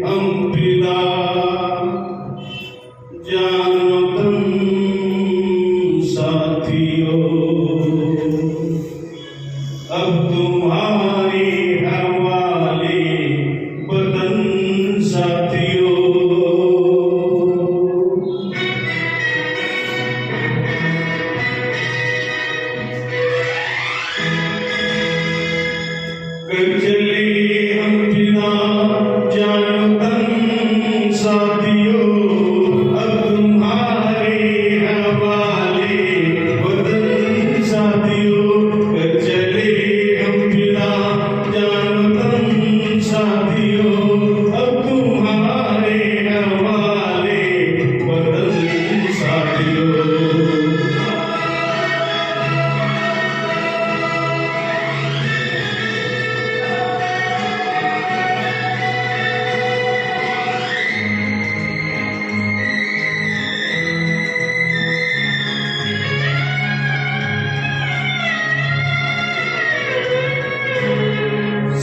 हम पिता जानो तुम साथियों, अब तुम्हारे हवाले वतन साथियों। कर चले हम बिना जानो तन साथियों, अब तुम्हारे हवाले वतन साथियों। कर चले हम बिना जानो तन साथियों, अब तुम्हारे हवाले वतन साथियों।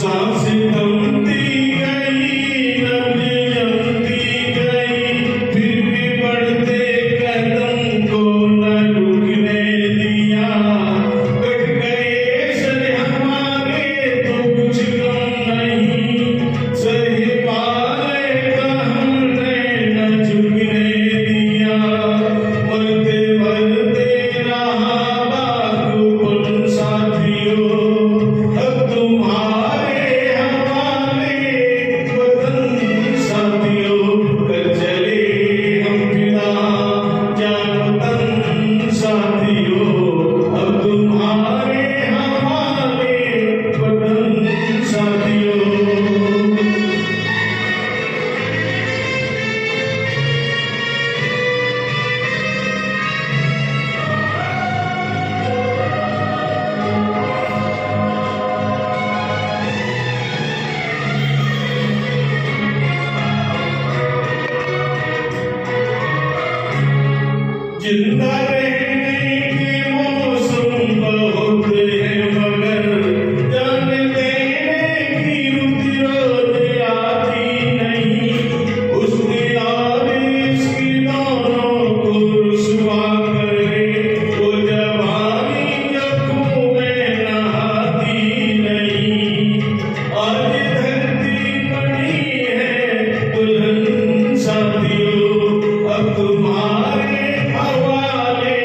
सांसें थमती गई, नब्ज़ें जमती गई, फिर भी बढ़ते कदम को न रुकने दिया। कट गए सर हमारे तो कुछ गम नहीं, सहे पाले का हमने न झुकने दिया। मरते मरते रहा बागुबन साथियों, अब तुम्हारे जिंदा रहने के मौसम बहुत है, मगर जान देने की रुत रोज आती नहीं। उसने और इसकी दोनों को रुसवा करे, वो जवानी अखों में नहाती नहीं। आज धरती बनी है दुल्हन साथियों, अब तुम्हारे हवाले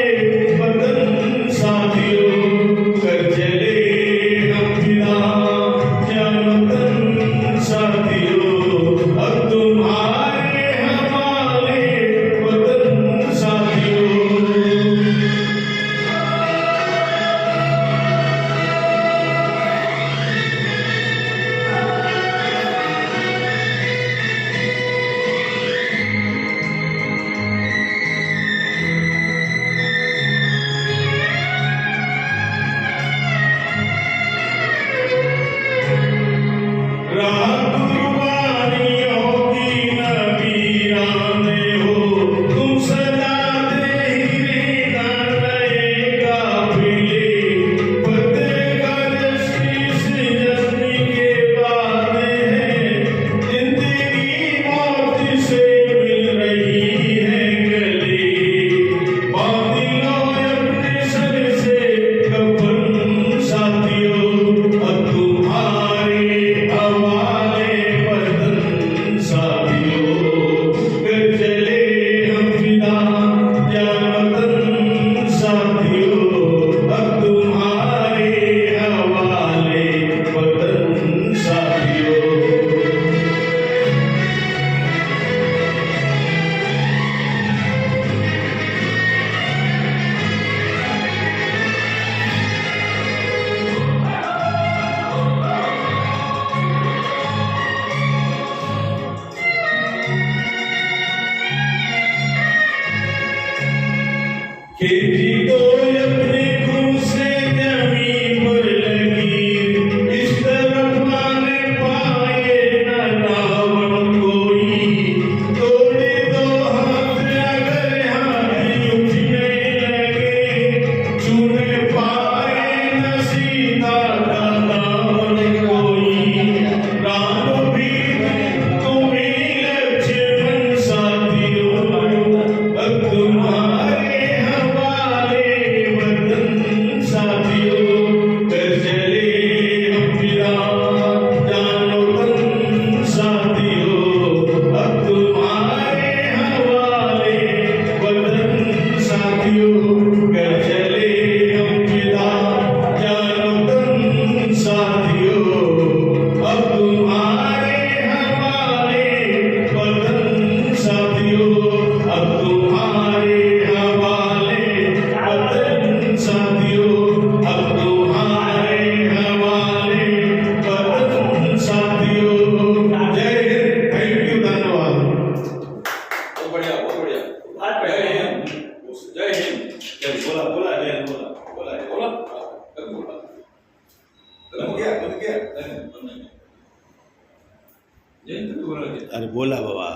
जय हिंद जय हिंद बोला बोला जय हिंद, बोला बोला बोला बोला बंद किया जय हिंद बोला अरे बोला बाबा